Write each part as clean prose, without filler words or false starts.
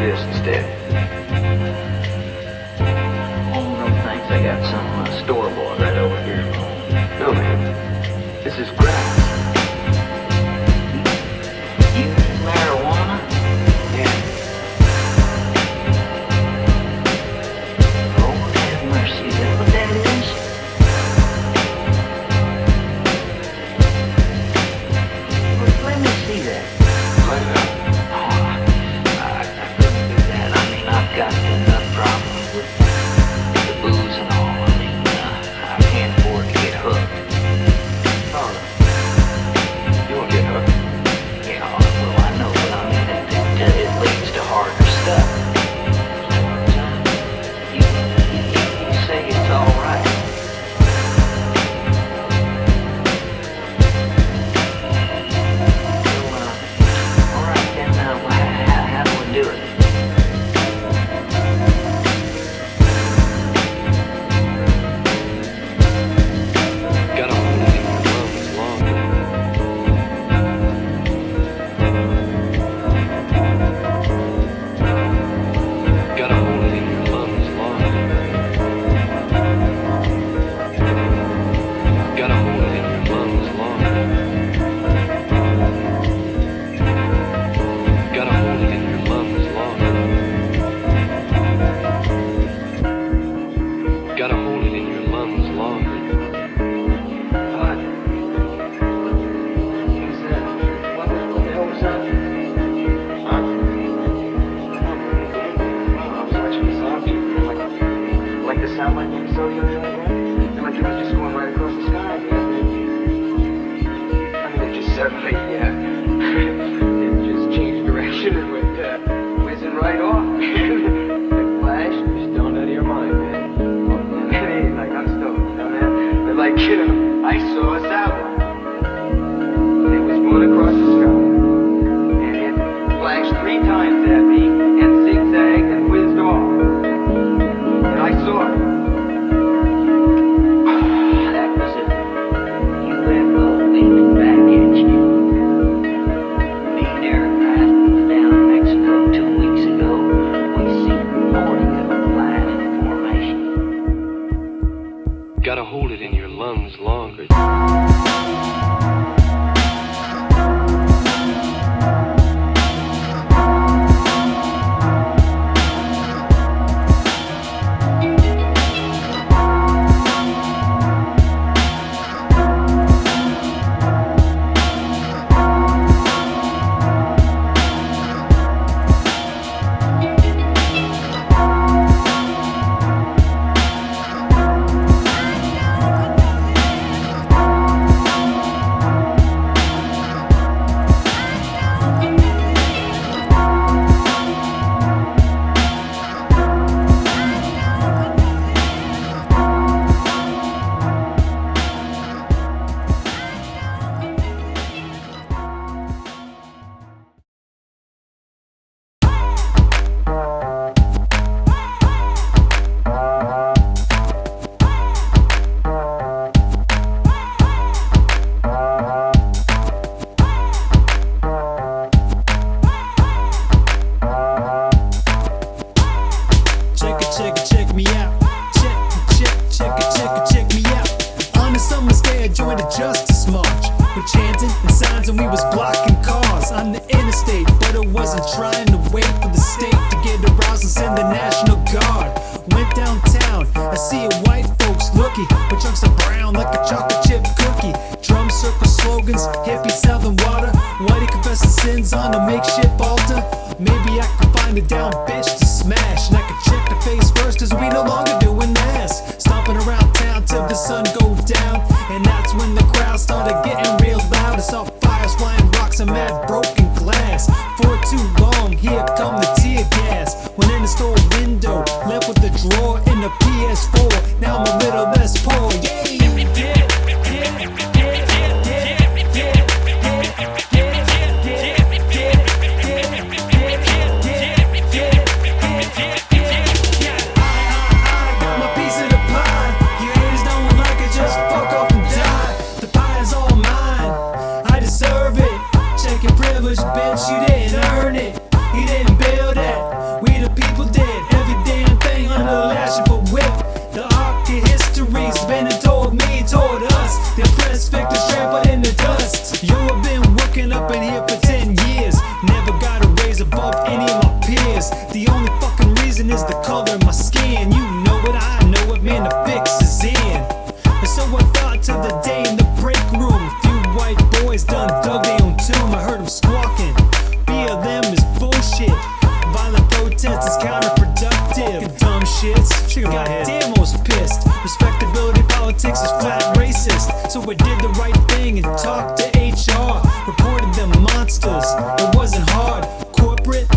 this instead. Oh, no thanks. I got some store-bought right over here. No, man. This is grass. You marijuana? Yeah. Lord have mercy. Is that what that is? Well, let me see that. Light it up. I couldn't do that. I mean, I've got enough problems with the booze and all. I mean, I can't afford to get hooked. Oh, no. You won't get hooked. Yeah, well, I know, but I mean, it leads to harder stuff. You say it's all right. All right, then, how do we do it? Gotta hold it in your lungs longer. Gotta hold it in your lungs longer. Gotta hold it in your lungs longer. Gotta hold it in your lungs longer. Gotta hold it in your lungs longer. What? Who's that? What the hell was that? Huh? I was watching the sound too. Like the sound like you saw the other night? Like it was just going right across the sky. I mean, it just suddenly, it just changed direction and went whizzing right off. It flashed, just dawned out of your mind, man. It ain't like I'm stoked, you know, man? But like, I saw a satellite. It was going across the sky. And it flashed 3 times at me and zigzagged and whizzed off. And I saw it. That was a UFO beaming back at you. Me and Eric passed down in Mexico 2 weeks ago. We seen 40 of them flying in formation. Gotta hold it in your lungs longer. Check me out. Check me out. On the summer day, I joined the Justice March. We're chanting and signs and we was blocking cars on the interstate, but I wasn't trying to wait for the state to get aroused and send the National Guard. Went downtown, I see white folks looking with chunks of brown like a chocolate chip cookie. Drum circle slogans, hippie selling water. Whitey confessing sins on a makeshift altar. Maybe I could find a down bitch to smash, and I could check the face first, cause we no longer doing masks. Stomping around town till the sun go down, and that's when the crowd started getting real loud. I saw fires, flying rocks, and mad broken glass. For too long, here come the tear gas. Went in the store window, left with the drawer in the PS4. Now I'm a little less poor. Bitch, you didn't earn it, you didn't build it. dust. Yo, I've been working up in here for 10 years. Never got a raise above any of my peers. The only fucking reason is the color of my skin. You know it, I know it, man, the fix is in. And so I thought to the day in the break room, a few white boys done dug their own tomb. I heard them squawking, BLM is bullshit. Violent protest is counterproductive. You dumb shits, goddamn I was pissed. Respectability politics is flat racist. So I did the right thing and talked to HR. Reported them monsters, it wasn't hard. Corporate,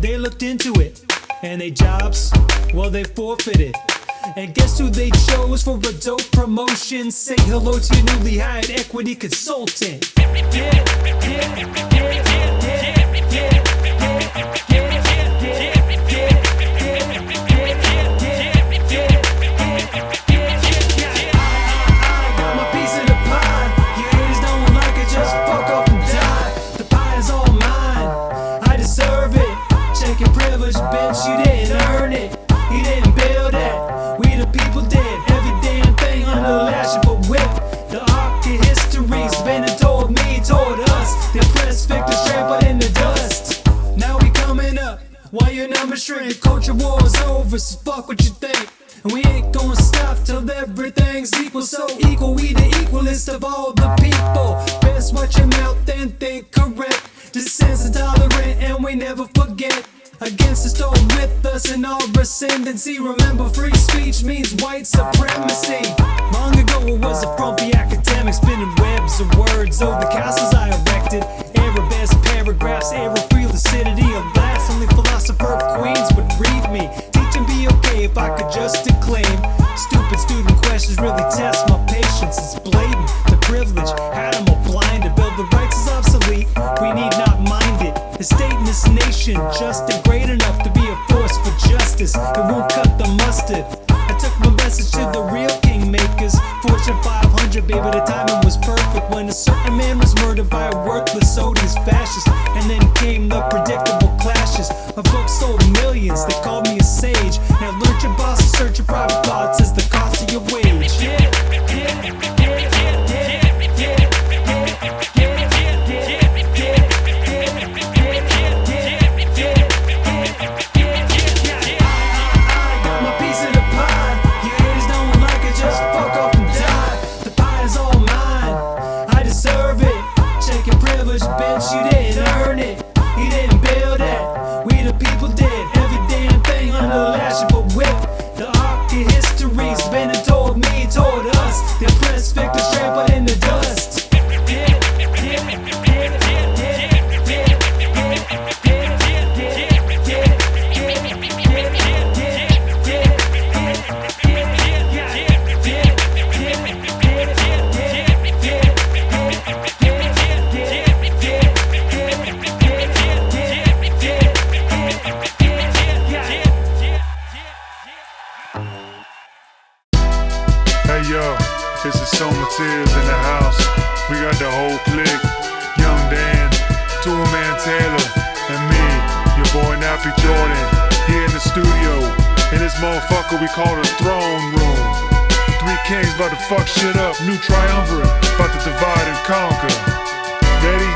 they looked into it. And they jobs, well they forfeited. And guess who they chose for a dope promotion? Say hello to your newly hired equity consultant. Bitch, you didn't earn it, you didn't build it. We the people did every damn thing under the lash of a whip. The arc of history's been told me, told us. The oppressed victims trampled in the dust. Now we coming up while your numbers shrink. Culture war's over, so fuck what you think. And we ain't gonna stop till everything's equal. So equal, we the equalist of all the people. Best watch your mouth and think correct. Dissent's intolerant and we never forget. Against the storm with us in our ascendancy. Remember, free speech means white supremacy. Long ago it was a frumpy academic spinning webs of words over the castles I erected. Arabesque paragraphs, air of free lucidity of glass. Only philosopher queens would read me. Teaching be okay if I could just declaim. Stupid student questions really test my patience. It's blatant, the privilege had them all blinded. Bill the rights is obsolete, we need not mind it. The state in this nation just ain't great enough to be a force for justice. It won't cut the mustard. I took my message to the real kingmakers. Fortune 500, baby, the timing was perfect. When a certain man was murdered by a worthless odious fascist. And then came the predictable clashes. My book sold millions, they called me a sage. Now learn your boss and search your private thoughts as the cost of your wage. Bitch, you didn't earn it, you didn't build it. We the people did every damn thing under the lash of a whip. The arc of history's been told me, told us. The oppressed victims trampled in the dust. Hey yo, this is Somateers in the house. We got the whole clique. Young Dan, Two-Man Taylor, and me, your boy Nappy Jordan, here in the studio. In this motherfucker we call the Throneroom. Three kings about to fuck shit up. New Triumvirate, about to divide and conquer. Ready?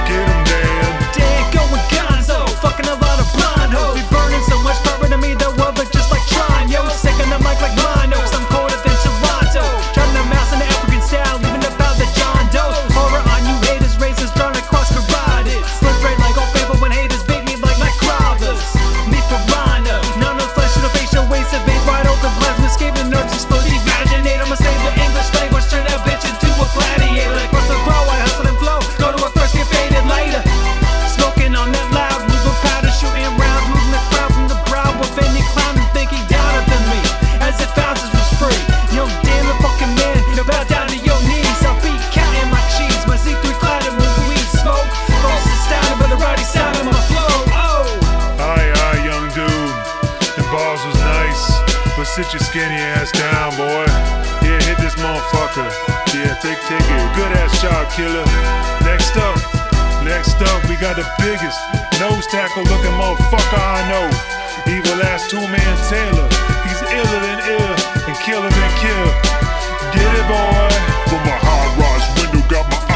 Get 'em, Dan. Dan going gonzo, fucking a lot of blind hoes. We burning so much power to me, the world look just like Tron, yo. Second the mic like monos, I'm colder than Toronto. Turning the mouse in the African style, leaving about the John Doe. Horror on you haters, races drawn across carotids. Blood spray like all paper when haters bait me like microbes. Me piranha, none of flesh in the facial waste of veins wide open, plasma escaping nerves explode. Imaginate, I'ma save the English language, turn that bitch into a gladiator. Like Russell Crowe, I hustle and flow, go to work first, get faded later. Smoking on that loud, moving powder, shooting rounds, moving the crowd from the brow of any clown who think he downer than me. As if ounces was free. Yo, damn the fucking man, you bow down to your knees. I'll be counting my cheese, my C3 cloud and move weed smoke. Folks astounded by the rowdy sound of my flow. Oh! Aye, young dude. The bars was nice, but sit your skinny ass down, boy. Yeah, hit this motherfucker. Yeah, take it. Good ass shot, killer. Next up, we got the biggest nose tackle looking motherfucker I know. Evil ass Two-Man Taylor. He's iller than ill and killer than kill. Get it, boy. From my high rise window, got my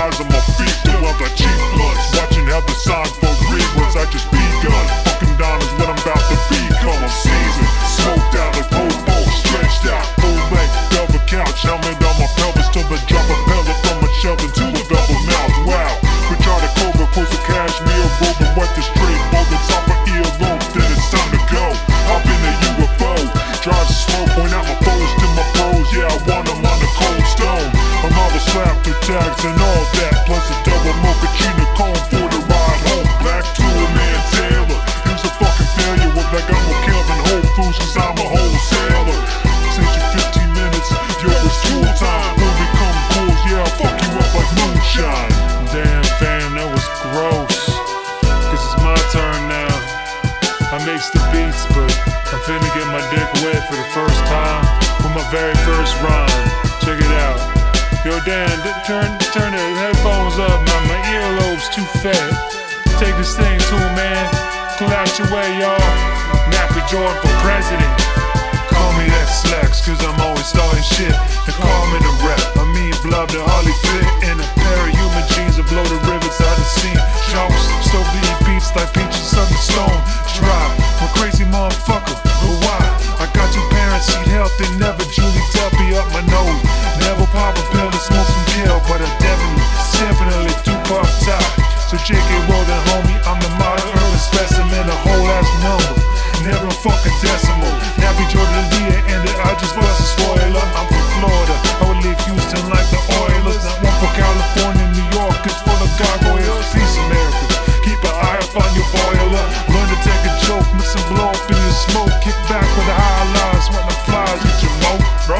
love like cheap blunts. Watching how the sign for real was I just begun. Fucking down is what I'm about to become. I'm seasoned, smoked out like popo, stretched out, full length, double couch, helmet on my pelvis till the drop a pellet from my shelf into a double mouth. Wow, Richard Cobra, close to cashmere, robe wet the straight, roll the top of earlobe, then it's time to go. Hop in the UFO, drive slow, point out my foes to my pros. Yeah, I want them on the cold stone. A marble slap through tags and all that, plus a double mochaccino cone for the ride home. Black tool man Taylor, he was a fucking failure. With like I'm a Kelvin Whole Foods, cause I'm a wholesaler. Since you 15 minutes, yo, it's tool time. When we come cools, yeah, I'll fuck you up like moonshine. Damn fam, that was gross, cause it's my turn now. I makes the beats, but I'm finna get my dick wet for the first time with my very first rhyme. Check it out. Yo, Dan, turn the headphones up, man. My earlobe's too fat. Take this thing to him, man. Pull out your way, y'all. Nappy Jordan for president. Call me that slacks, cause I'm always starting shit. And call me the rap. I mean, blood to Harley fit in a pair of human jeans that blow the rivets out the scene. Sharps, stove to eat beats like peaches on the stone. Drive, I'm a crazy motherfucker. But why? I got two parents, eat healthy, never Julie Delpy up my nose. Never pop a pill and smoke some kill, but I definitely do puff top. So JK Rolling, homie, I'm the modern urban specimen, a whole ass number, never a fucking decimal. Nappy Jordan Leah ended, I just bust a spoiler. I'm from Florida, I would leave Houston like the Oilers. Not one for California, New York is full of gargoyles. Peace America, keep an eye up on your boiler. Learn to take a joke, mix and blow up in your smoke. Kick back with the high lines, when the flies get your moat, bro.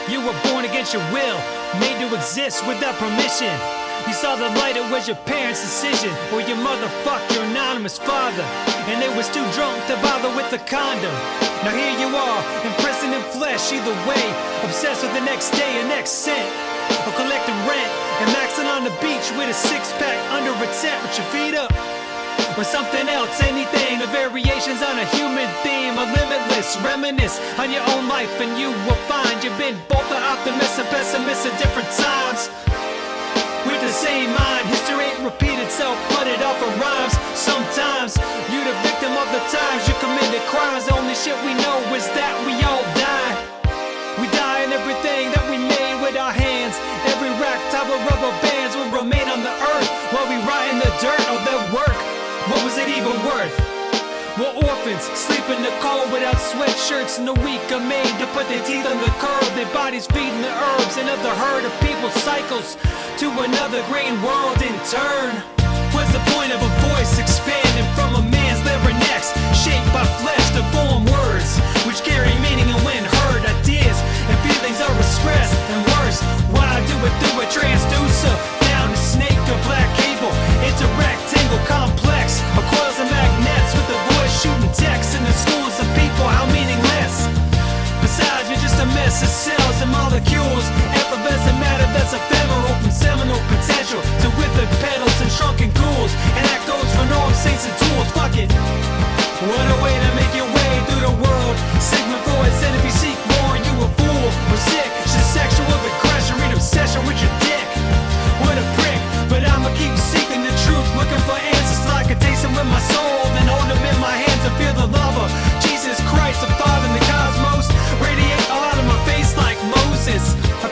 You were born against your will, made to exist without permission. You saw the light, it was your parents' decision, or your mother fucked your anonymous father, and they was too drunk to bother with the condom. Now here you are, imprisoned in flesh either way, obsessed with the next day and next cent, or collecting rent, and maxing on the beach with a six-pack under a tent with your feet up. Or something else, anything, the variations on a human theme, a limitless reminisce on your own life, and you will find you've been both an optimist and pessimist at different times. With the same mind, history ain't repeat itself, but it often rhymes. Sometimes you the victim of the times you committed crimes. The only shit we know is that we all die. We die in everything that we made with our hands. Every rack top of rubber bands will remain on the earth while we rot in the dirt of their work. What was it even worth? We're orphans, sleep in the cold without sweatshirts, and the weak are made to put their teeth on the curb, their bodies feeding the herbs, another herd of people cycles to another green world in turn. What's the point of a voice expanding from a man's larynx, shaped by flesh to form words, which carry meaning, and when heard, ideas and feelings are expressed, and worse, why do it through a transducer, down a snake or black cable, it's a rectangle complex, of coils and magnets with the voice shooting text in the schools of people, how meaningless. Besides, you're just a mess of cells and molecules, effervescent matter that's ephemeral, from seminal potential to withered petals and shrunken ghouls, and that goes for norms, saints and tools. Fuck it. What a way to make your way through the world. Sigmund Freud said if you seek more, you a fool or sick. It's just sexual aggression, read obsession with your dick. What a prick, but I'ma keep seeking the truth, looking for answers so I can taste them with my soul, then hold them in my hands and feel the love of Jesus Christ, the Father in the cosmos, radiate all out of my face like Moses. I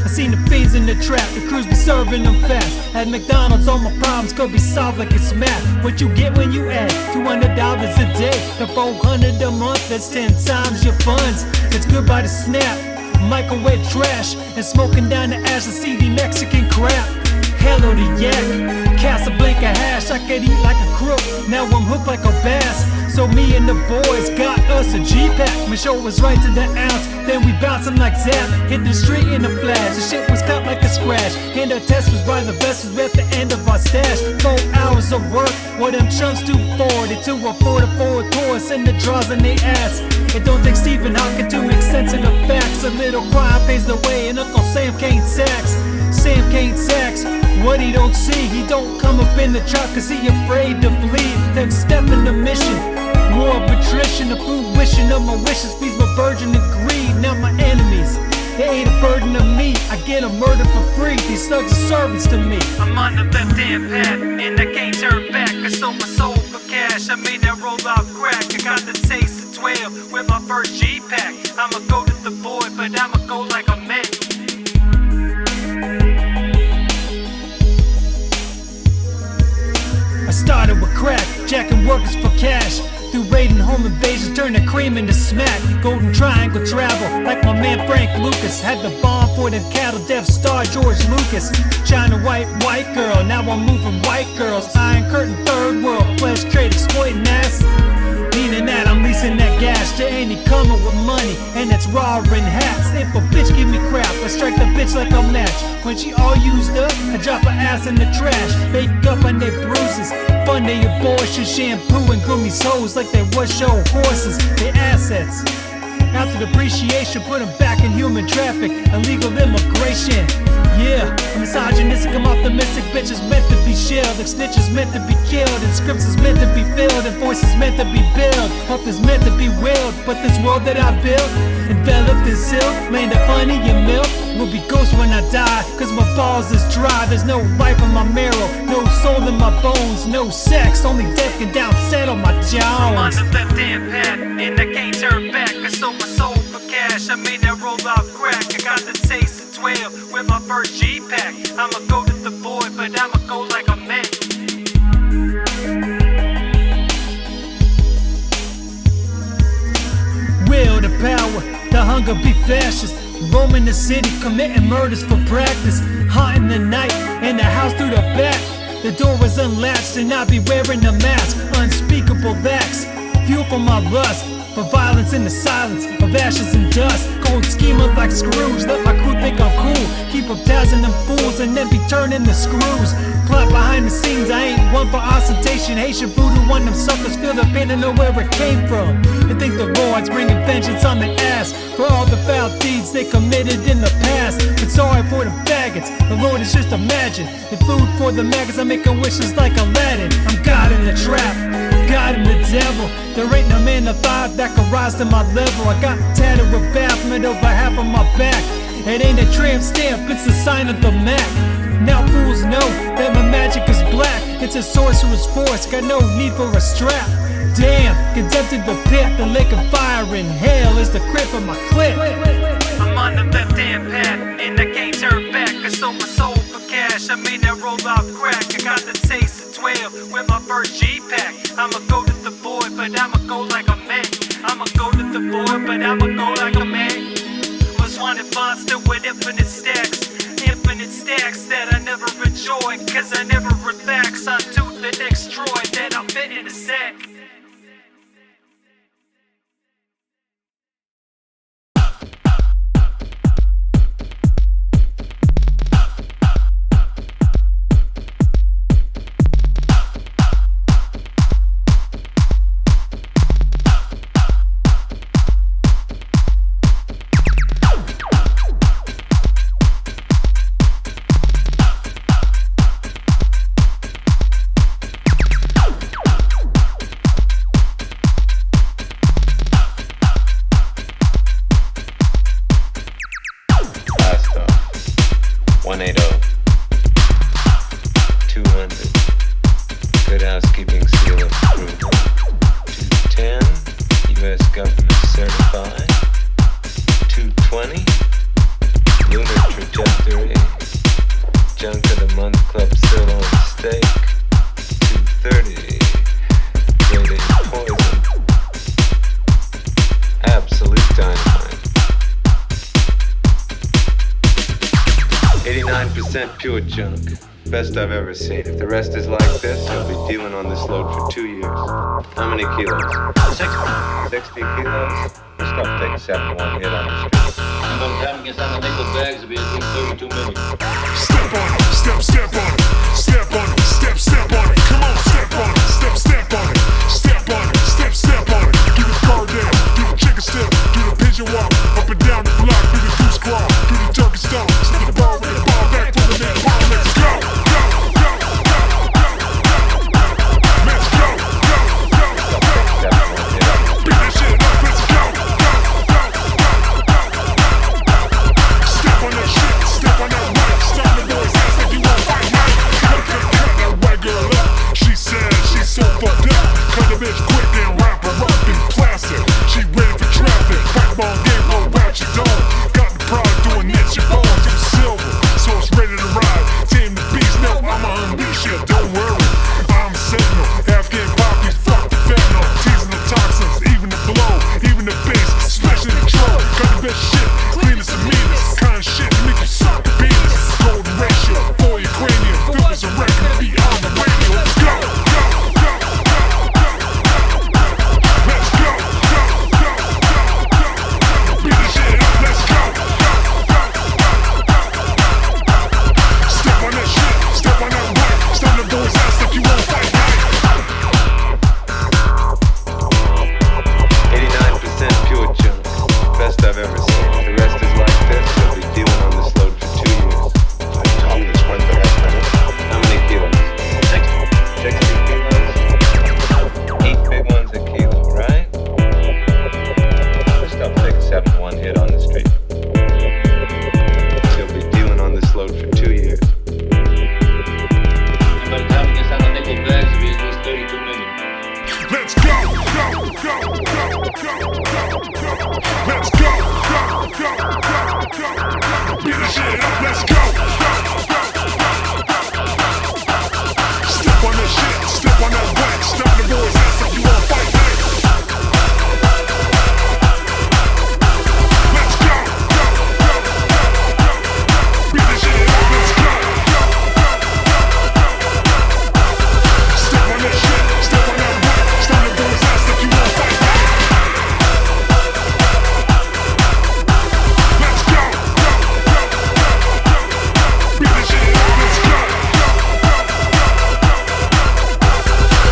seen the fiends in the trap, the crews be serving them fast. At McDonald's, all my problems could be solved like it's math. What you get when you add $200 a day to $400 a month, that's 10 times your funds. It's good by the snap, microwave trash, and smoking down the ash of CD Mexican crap. Hello to yak, Casablanca hash, I could eat like a crook, now I'm hooked like a bass. So me and the boys got us a G-Pack. My show was right to the ounce, then we bouncing like Zap. Hit the street in a flash, the shit was cut like a scratch. And the test was by the vessels at the end of our stash. 4 hours of work, what them chumps do for it. To afford a forward tours and the draws in they ass. It don't take Stephen Hawking to make sense of the facts. A little crime pays the way and Uncle Sam can't sax. Sam can't sax, what he don't see. He don't come up in the trap cause he afraid to bleed. Then step in the mission, more of attrition, the fruition of my wishes feeds my virgin and greed. Now my enemies, they ain't a burden to me. I get them murdered for free, these thugs are servants to me. I'm on the left hand path, and I can't turn back. I sold my soul for cash, I made that roll off crack. I got the taste of 12 with my first G-Pack. I'ma go to the boy, but I'ma go like a man. I started with crack, jacking workers for cash. Through raiding home invasions, turn the cream into smack. Golden Triangle travel, like my man Frank Lucas. Had the bomb for them cattle, Death Star George Lucas. China white girl, now I'm moving white girls. Iron Curtain, third world, flesh trade, exploiting ass. Meaning that I'm leasing that gas to any comer with money, and it's raw in hats. If a bitch give me crap, I strike the bitch like a match. When she all used up, I drop her ass in the trash. Bake up on their bruises, fund their abortion, shampoo and groom these hoes like they was show horses. They assets. After depreciation, put them back in human traffic, illegal immigration. Yeah, misogynistic, I'm optimistic, bitches meant to be shelled, like snitches meant to be killed, and scripts is meant to be filled, and voices meant to be built, hope is meant to be willed, but this world that I built, enveloped in silk, land of honey and milk, will be ghost when I die, cause my balls is dry, there's no life in my marrow, no soul in my bones, no sex, only death can downset on my jones. I'm on the left hand path, and I can't turn back, I sold my soul for cash, I made that roll off crack, I got the taste of 12 with my first G-Pack. I'ma go to the boy, but I'ma go like a man. Will to power, the hunger be fascist. Roaming the city, committing murders for practice. Haunting the night, in the house through the back. The door was unlatched and I be wearing a mask. Unspeakable acts, fuel for my lust. For violence in the silence of ashes and dust. Cold schemer like Scrooge, let my crew think I'm cool. Keep up dazzling them fools and then be turning the screws. Plot behind the scenes, I ain't one for ostentation. Haitian voodoo, one them suckers feel the pain and know where it came from. They think the Lord's bringing vengeance on the ass for all the foul deeds they committed in the past. But sorry for the faggots, the Lord is just imagine. The food for the maggots, I'm making wishes like Aladdin. I'm God in the trap, God in the devil. There ain't no man alive that can rise to my level. I got tattered with bafflement over half of my back. It ain't a tramp stamp, it's a sign of the Mac. Now fools know that my magic is black. It's a sorcerer's force, got no need for a strap. Damn, condemned to the pit, the lake of fire in hell is the crib of my clip. I'm on the left hand path, and I can't turn back. I sold my soul for cash, I made that roll off crack. I got the taste of 12 with my first G-Pack. I'ma go to the boy, but I'ma go like a man. I'ma go to the boy, but I'ma go like a man. Was wanted monster with infinite stacks that I never enjoy, cause I never relax onto the next droid that I'll fit in a sack. Government certified. 220 lunar trajectory. trajectory. Junk of the month club sirloin steak. 230. Grade A poison. Absolute dynamite. 89% pure junk. Best I've ever seen. If the rest is like this, he'll be dealing on this load for 2 years. How many kilos? 60 kilos? This stuff takes 71 hit on the street. And by the time it gets on the nickel bags, it'll be at least 32 million. Step on it, step on it, step on it, step on it. Come on, step on it, step on it, step on it, step on it. Do the car down, do the chicken step, do the pigeon walk, up and down the block, do the goose crawl, do the turkey stomp, slip the ball with the ball back for the next ball. Let's go, go, go, go, go, go, go. Let's go, go, go, go, go. Beat that shit up, let's go, go, go, go, go, go. Step on that shit, step on that mic, stop the boys ass like you won't fight night. Cut that white girl up, she said she's so fucked up. Cut the bitch quick and wrap her up in plastic. She ready for traffic, backbone game, blow out your dome. Got the product doing it, your bones, it's silver, so it's ready to ride. Tame the beast, no, I'ma unleash it, don't worry. I'm sentinel, Afghan poppies, fuck the fentanyl, teasing the toxins, even the blow, even the bass, especially the troll. Got the best shit, cleanest and meanest, kind of shit to make you suck the penis. Golden ratio, for your cranium, feel this a record, be on the radio. Let's go, go, go, go, go, go. Let's go, go, go, go, go, go. Beat the shit up, let's go, go, go, go, go, go. Step on that shit, step on that white, stop the boys ass like you won't fight night. 89% pure junk. Best I've ever seen. If the rest is like this, he'll be dealing on this load for 2 years. I told him this went for that minute. How many kilos? 60 kilos? 8 big ones a kilo, right? This stuff takes 71 hit on the street. He'll be dealing on this load for 2 years. And by the time it gets on the nickel bags, it'll be at least 32 million. Let's go, go, go, go, go, go, go. Let's go, go, go, go, go, go. Beat the shit up, let's go, go, go, go, go, go. Step on that shit, step on that wax, stop the boys ass like you won't fight night. Let's go, go, go, go, go. Beat the shit up, let's go, go, go, go, go. Step on that shit, step on that wax, stop the boys ass like you won't fight night. Let's go, go, go, go, go. Beat the shit up, let's go, go, go, go, go.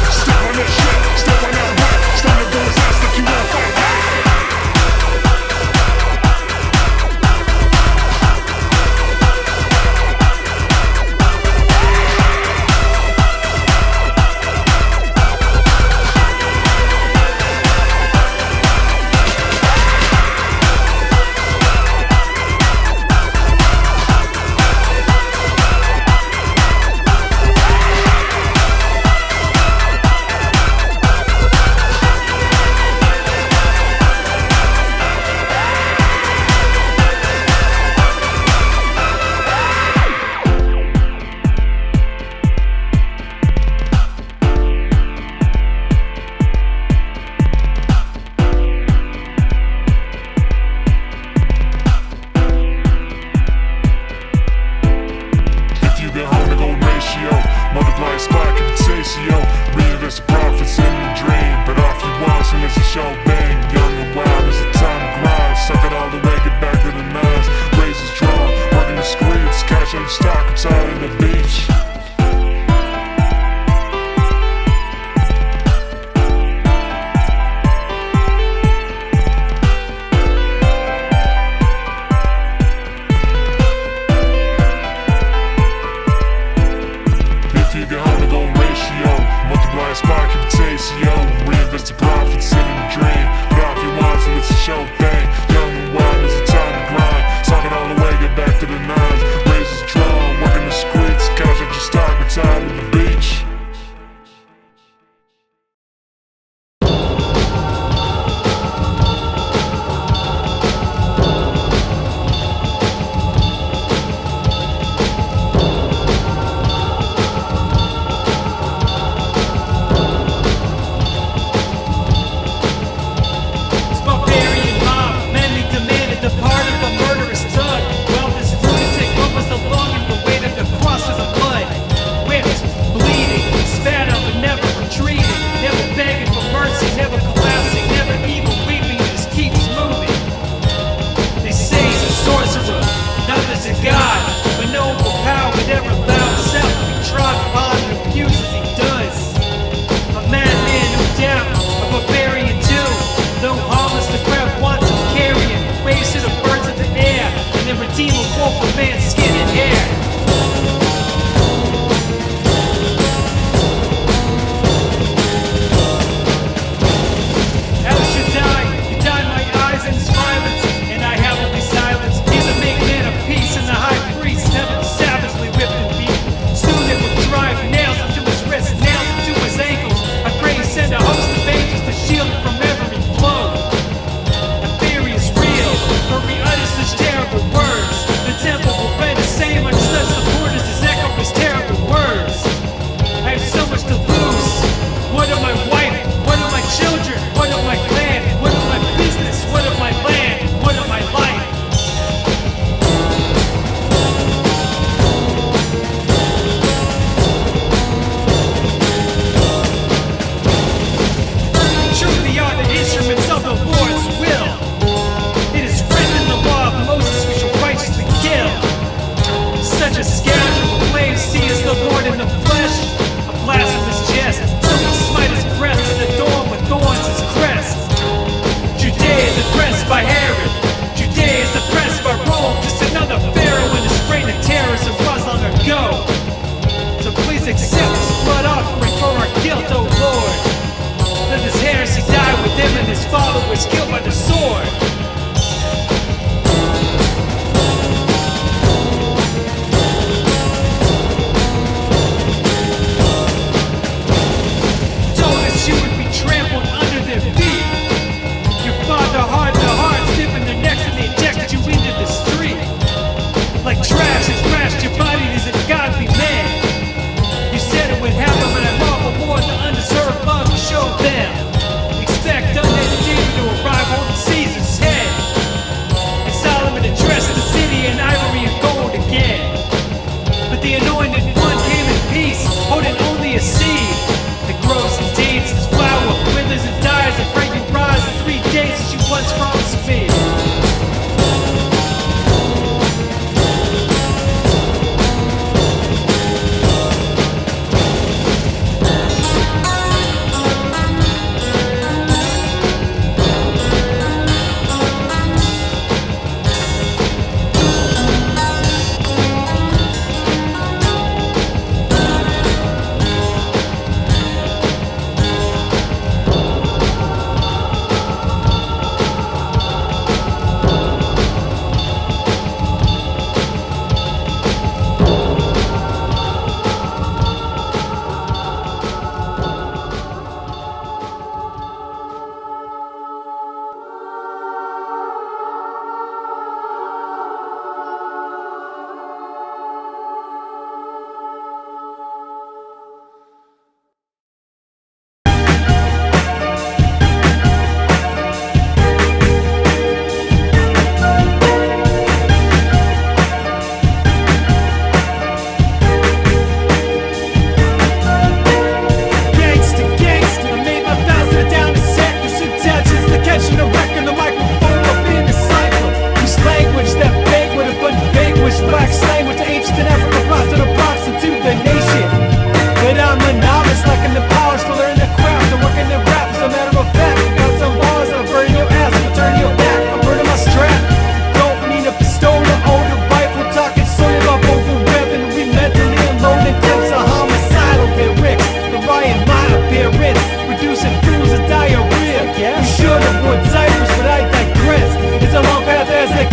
Step on that shit, step on that wax, stop the boys ass like you won't fight night. If you get home to go ratio, multiply spot, keep it satio. Reinvest the profits in your dream, but off you want, soon as the show bang. Young and wild, it's the time to grind. Suck it all the way, get back to the nines. Razors drawn, working the scripts, cash on the stock, I'm tired of the beach. If you get home to go ratio, multiply like trash and thrashed your body as a godly man. You said it would happen, but I long for more the undeserved love you showed them. Expect undead demon to arrive on Caesar's head. And Solomon addressed the city in ivory and gold again. But the anointed one came in peace, holding only a seed that grows and deeds its flower, withers and dies, and fragrant rise in 3 days as you once promised me.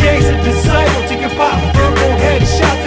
Gangsta Disciple, taking pop, purple headshots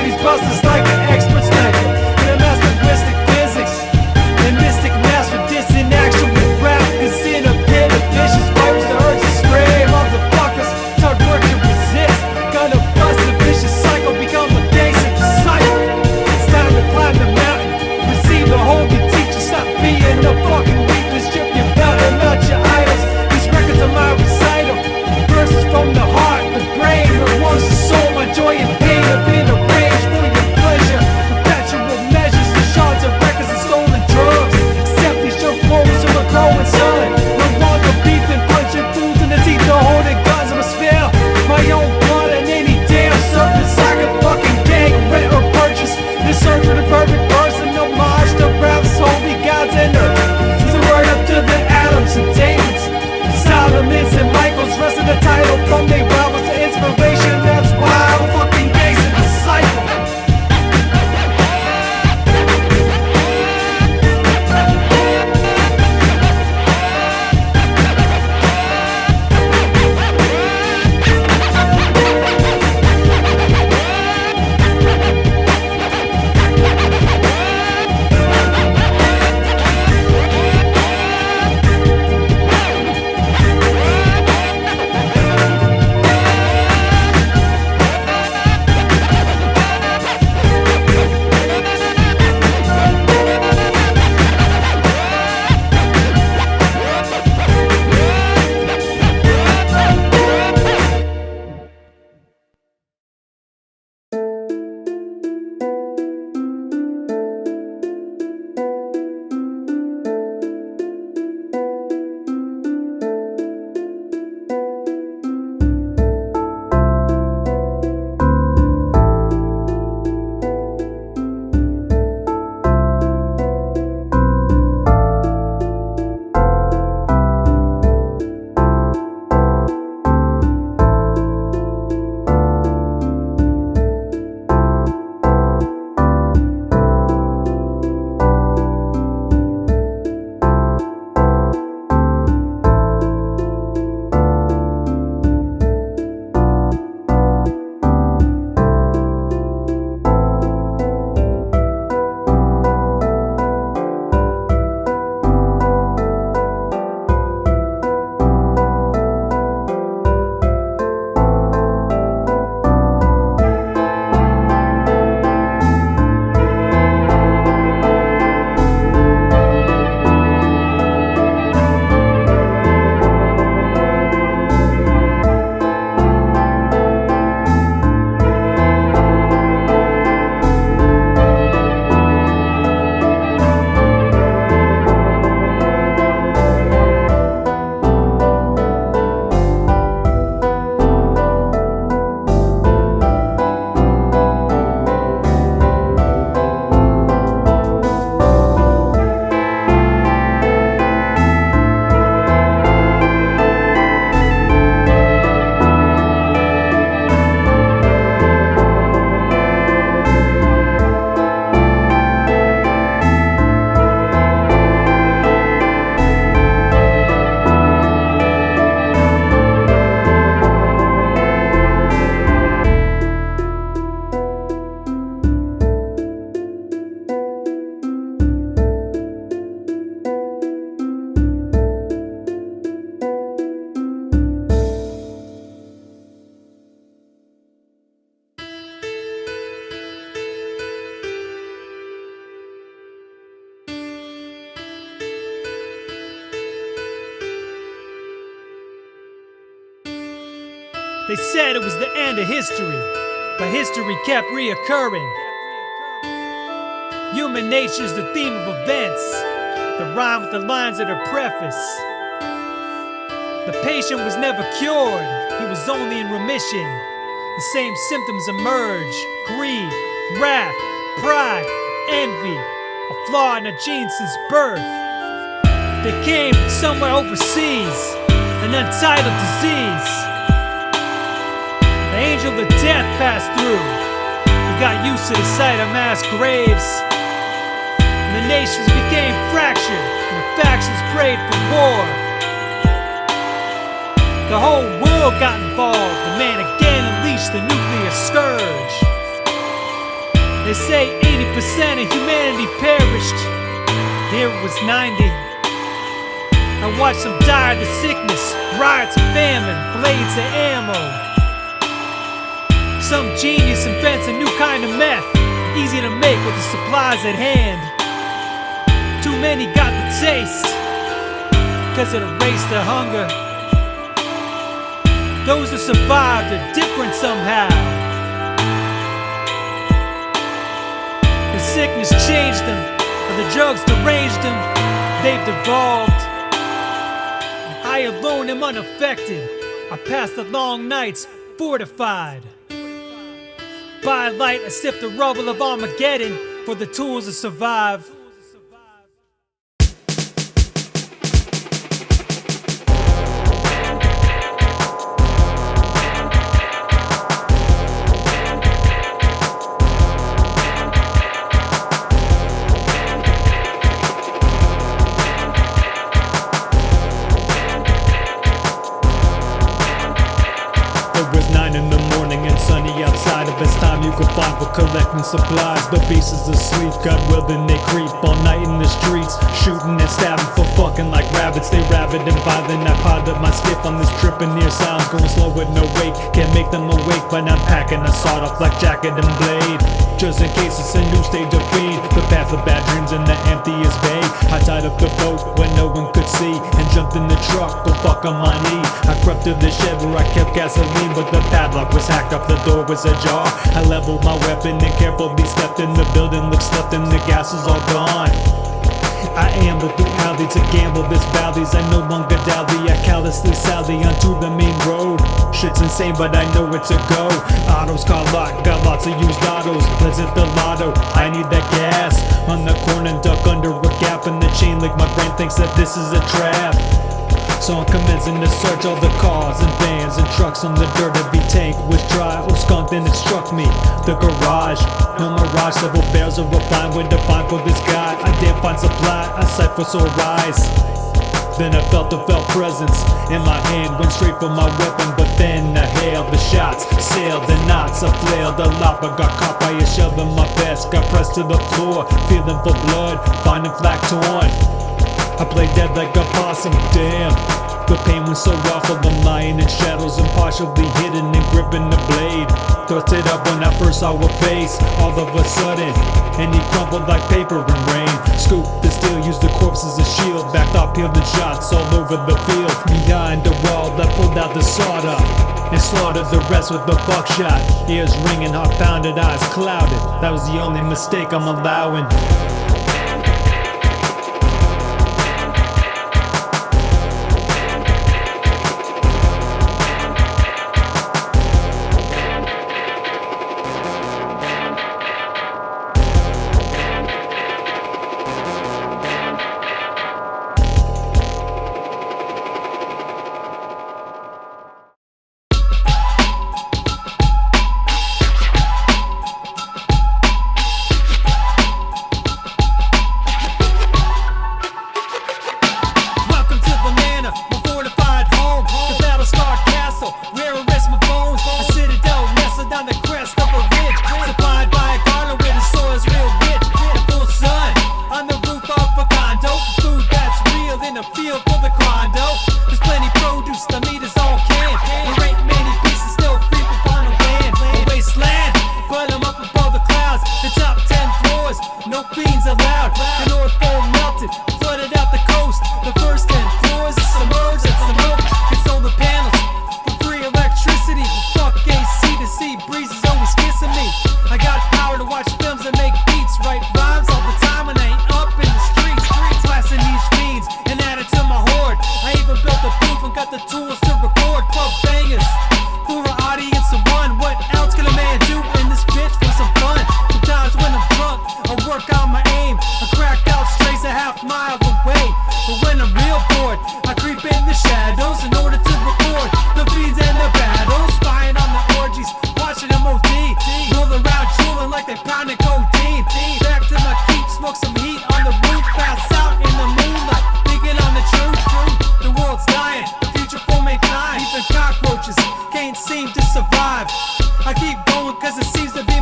They said it was the end of history, but history kept reoccurring. Human nature's the theme of events, the rhyme with the lines of their preface. The patient was never cured, he was only in remission. The same symptoms emerge: greed, wrath, pride, envy, a flaw in their genes since birth. They came from somewhere overseas, an untitled disease. The angel of death passed through. We got used to the sight of mass graves. And the nations became fractured, and the factions prayed for war. The whole world got involved. The man again unleashed the nuclear scourge. They say 80% of humanity perished. Here it was 90. I watched them die of the sickness, riots of famine, blades of ammo. Some genius invents a new kind of meth, easy to make with the supplies at hand. Too many got the taste, cause it erased their hunger. Those that survived are different somehow. The sickness changed them, or the drugs deranged them. They've devolved. I alone am unaffected. I pass the long nights fortified. By light, I sift the rubble of Armageddon for the tools to survive. You can find for collecting supplies. The beast is asleep, God willing they creep all night in the streets, shooting and stabbing for fucking like rabbits. They rabid and violent. I piled up my skiff on this trip and near sounds, going slow with no wake. Can't make them awake, but I'm packing a sawed-off like jacket and blade, just in case it's a new stage of fiend. The path of bad dreams in the emptiest bay. I tied up the boat when no one could see and jumped in the truck, go fuck on my knee. I crept to the shed where I kept gasoline, but the padlock was hacked off, the door was ajar. I leveled my weapon and carefully stepped in the building. Looked slept and the gas is all gone. I ambled through alleys to gamble this valleys. I no longer dally. I callously sally onto the main road. Shit's insane, but I know it's a go. Autos call lock, got lots of used autos. Let's hit the lotto. I need that gas on the corner and duck under a gap in the chain link. My brain thinks that this is a trap. So I'm commencing to search all the cars and vans and trucks on the dirt. Every tank was dry or skunked and it struck me. The garage, no mirage, several barrels of refined wind to find for this guy. I didn't find supply, I sight for so rise. Then I felt a felt presence in my hand, went straight for my weapon. But then I hailed the shots, sailed the knots. I flailed a lot, but got caught by a shell in my vest. Got pressed to the floor, feeling for blood, finding flak torn. I played dead like a possum, damn. The pain was so awful, I'm lying in shadows and partially hidden and gripping the blade. Thrust it up when I first saw a face, all of a sudden, and he crumpled like paper in rain. Scooped the steel, used the corpse as a shield, backed off, peeled and shots all over the field. Behind the wall, I pulled out the sawed up and slaughtered the rest with the buckshot. Ears ringing, heart pounded, eyes clouded. That was the only mistake I'm allowing.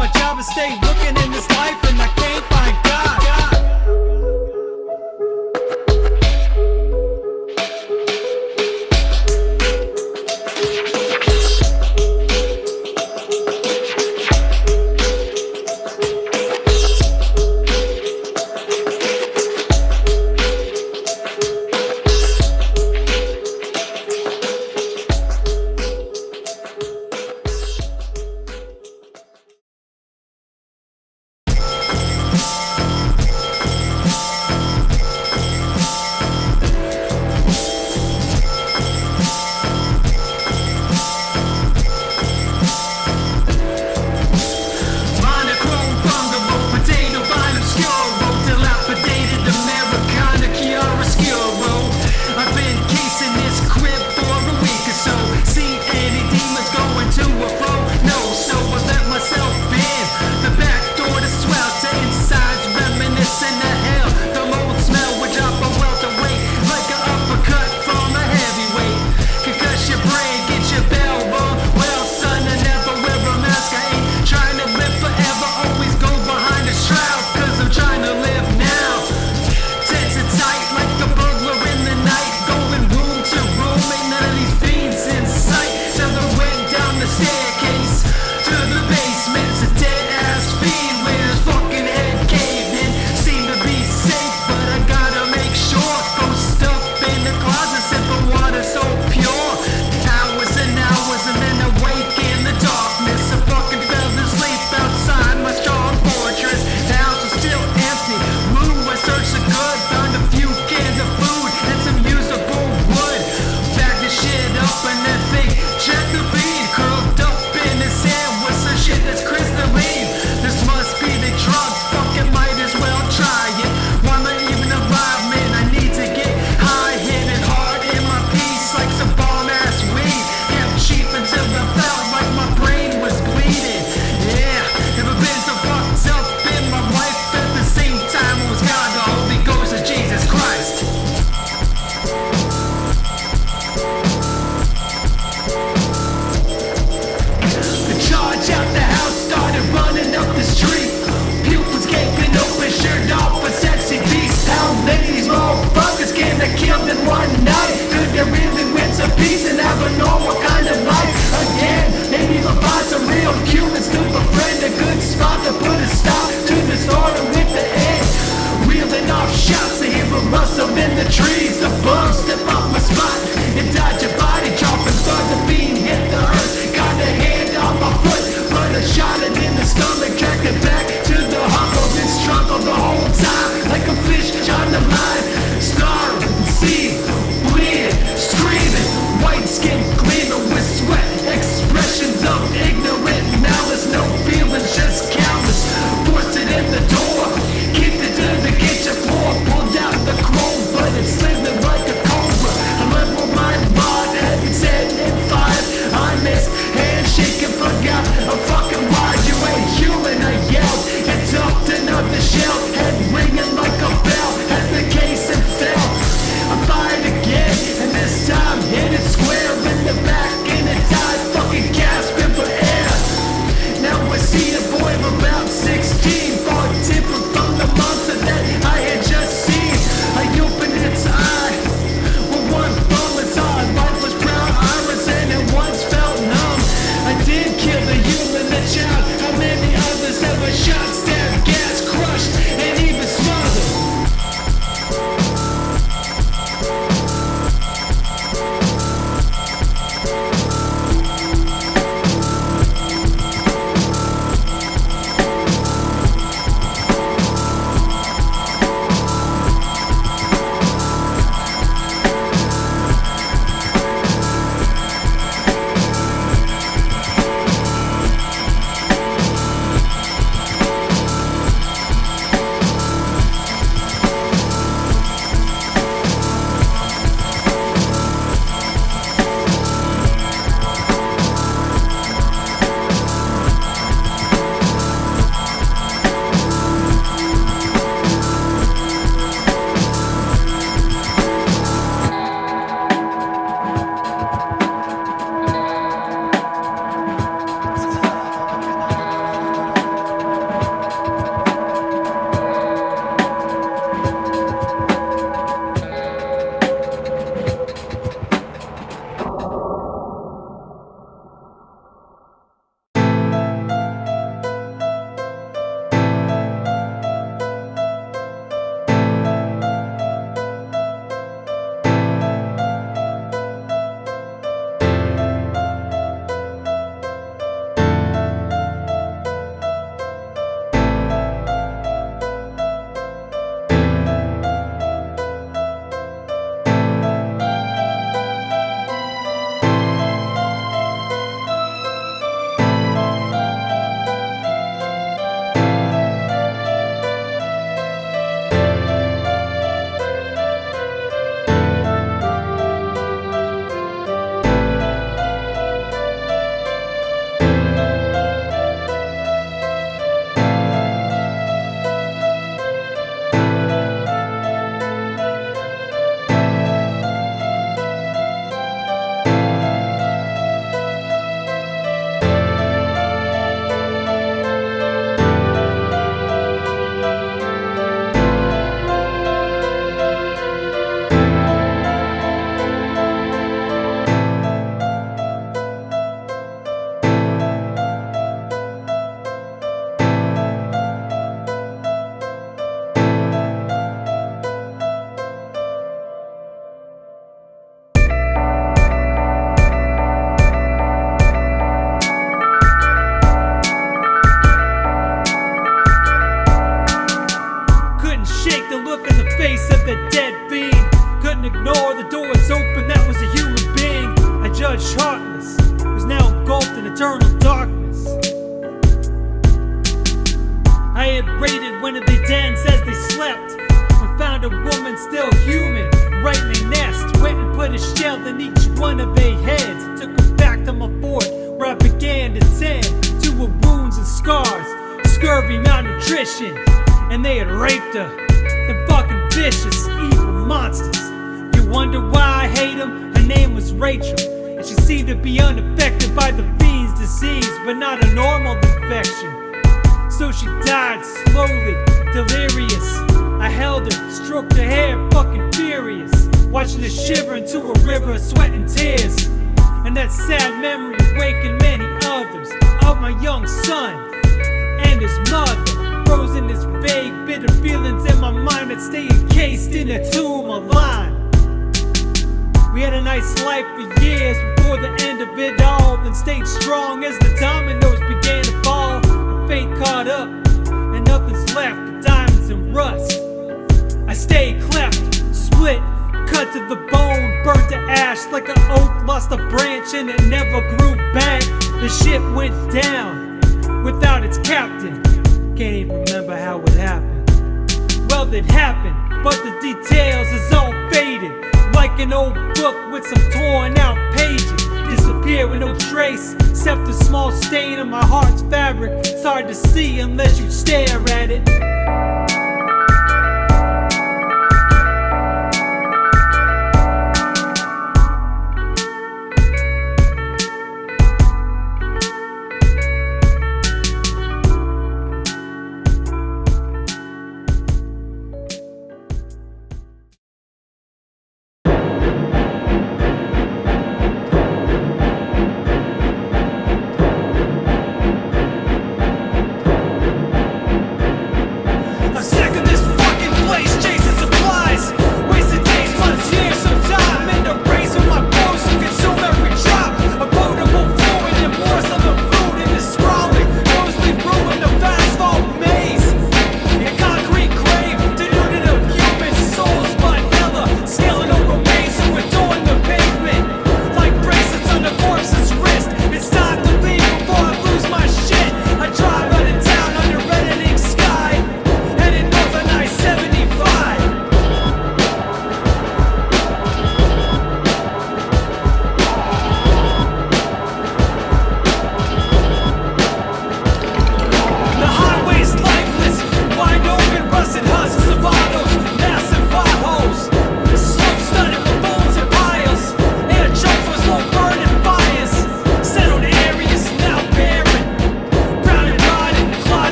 my job is stay looking in this life, and I can't find God. Monochrome bungalow, potato vine obscuro, dilapidated Americana CHIRO. I've been casing this crib for a week or so. See any demons going to or fro? No, so I let myself in the back door to swelter. Inside's reminiscent of hell. The mold smell would drop a welterweight like an uppercut from a heavyweight. Concuss your brain, get your bell rung. Well, son, I never wear a mask. I ain't trying to live forever. Always go behind a shroud, cause I'm trying to live now. Tense and tight like a burglar in the night. Going room to room, ain't none of these fiends in sight. Till I went down the staircase to the basement. It's a dead ass fiend with his fucking head caved in. Seem to be safe, but I gotta make sure. Go stuff in the closet, sipping water so pure. Hours and hours, and then I wake in the darkness. I fucking fell asleep outside my strong fortress. The house was still empty. Woo, I searched the good, found a few cans of food and some usable wood. Bagged the shit up and then think, check the feed. Curled up in his hand with some shit that's crystalline. This must be the drugs, fucking might as well try it. While I'm even alive, man, I need to get high. Hit it hard in my piece like some bomb ass weed. Kept cheap until I felt like my brain was bleeding. Yeah, never been so fucked up in my life. At the same time, it was God, the Holy Ghost, and Jesus Christ. The charge out the house started running up the street. Pupils gaping open, shirt off a sexy beast. How many of these motherfuckers can I kill in one night? Could they really win some peace and have a normal kind of life again? Maybe they'll find some real humans to befriend. A good spot to put a stop to this order with the end. Reeling off shots, I hear a rustle in the trees. The bugs step off my spot and dodge your body drop and start the fiend hit the earth. Got a hand on my foot, but I shot it in the stomach, tracked it back to the humble. Been struggle the whole time like a fish trying to mine. Starving, see, bleeding, screaming, white skin gleaming with sweat. Expressions of ignorant malice, no feelings, just callous. Forced to face of the dead fiend. Couldn't ignore the doors open, that was a human being. I judged heartless, was now engulfed in eternal darkness. I had raided one of their dens as they slept, and found a woman still human, right in their nest. Went and put a shell in each one of their heads. Took her back to my fort, where I began to tend to her wounds and scars, scurvy, malnutrition, and they had raped her. Them fucking vicious, evil monsters. You wonder why I hate them? Her name was Rachel, and she seemed to be unaffected by the fiend's disease, but not a normal infection. So she died slowly, delirious. I held her, stroked her hair, fucking furious, watching her shiver into a river of sweat and tears. And that sad memory awakened many others of my young son and his mother. Frozen this vague, bitter feelings in my mind that stay encased in a tomb of lime. We had a nice life for years before the end of it all, then stayed strong as the dominoes began to fall. But fate caught up, and nothing's left but diamonds and rust. I stayed cleft, split, cut to the bone, burnt to ash like an oak lost a branch and it never grew back. The ship went down without its captain. Can't even remember how it happened. Well, it happened, but the details is all faded, like an old book with some torn out pages. Disappear with no trace, except a small stain on my heart's fabric. It's hard to see unless you stare at it.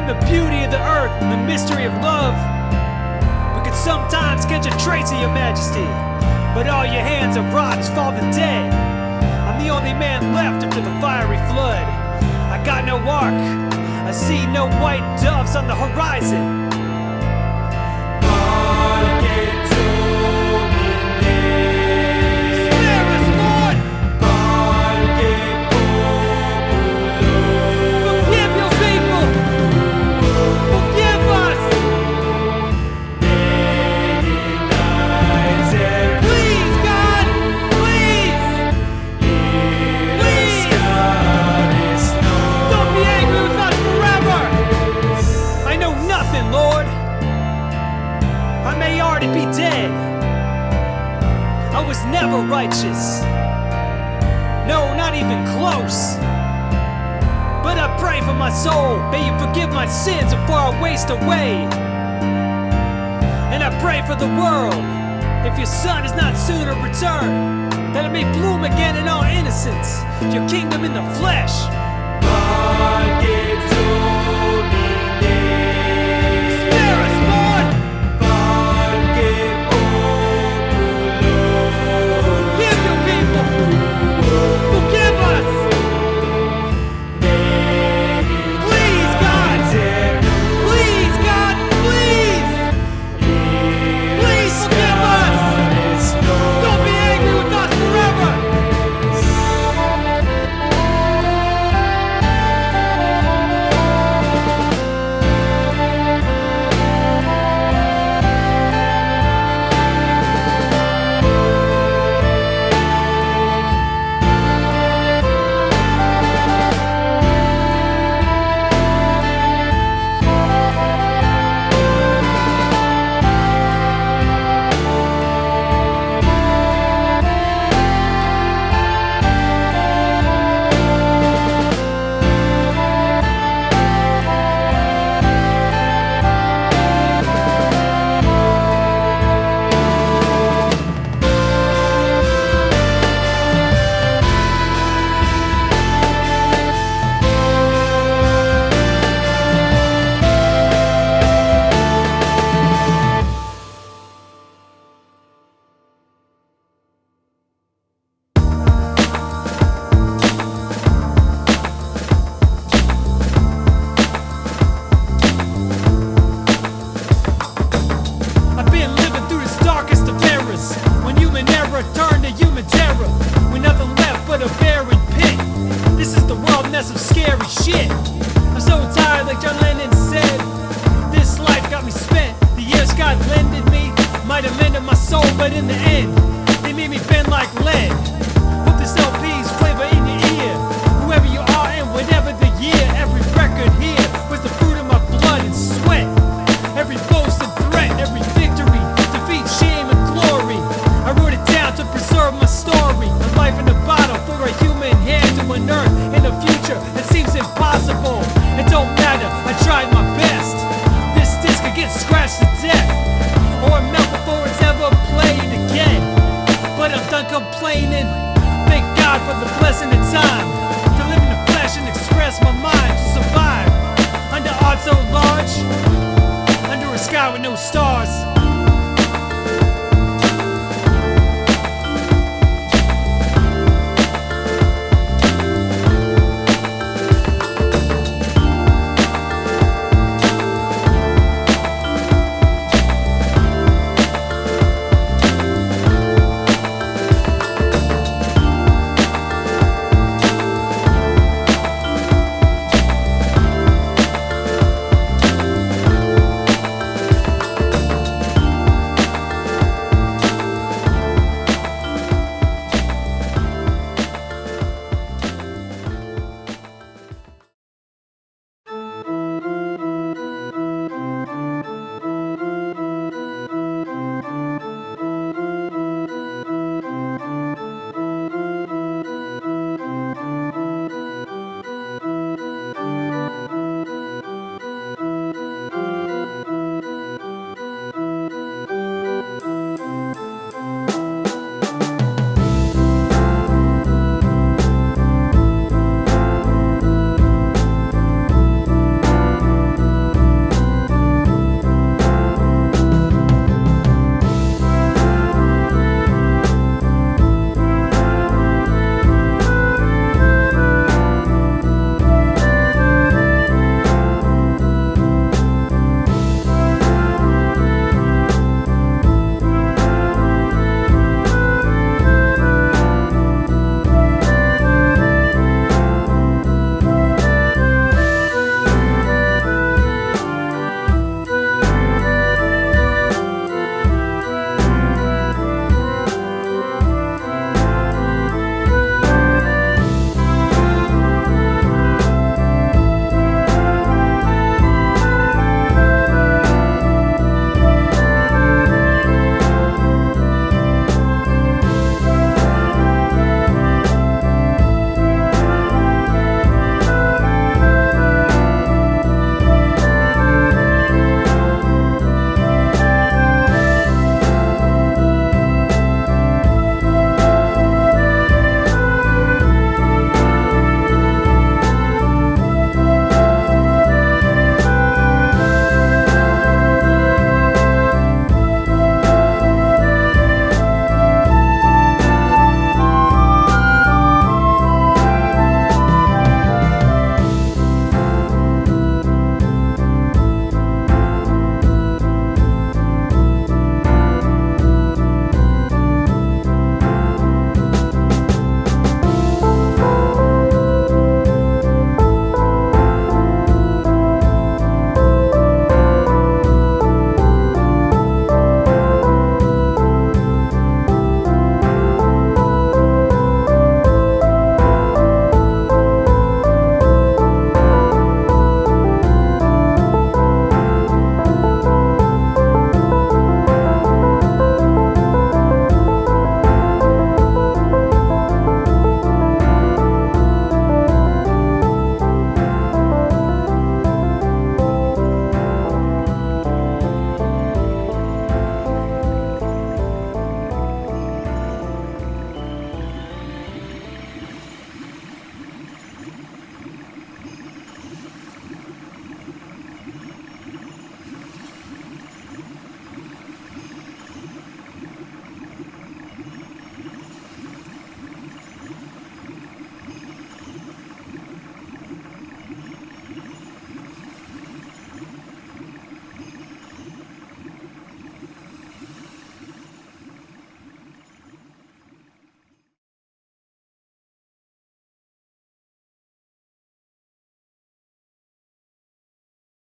the beauty of the earth and the mystery of love. We could sometimes catch a trace of your majesty, but all your hands of rocks fall the dead. I'm the only man left after the fiery flood. I got no ark, I see no white doves on the horizon. Be dead. I was never righteous, no, not even close. But I pray for my soul, may you forgive my sins before I waste away. And I pray for the world, if your son is not sooner returned, that it may bloom again in all innocence, your kingdom in the flesh. God gave to me. Spare us, Lord. Complaining, thank God for the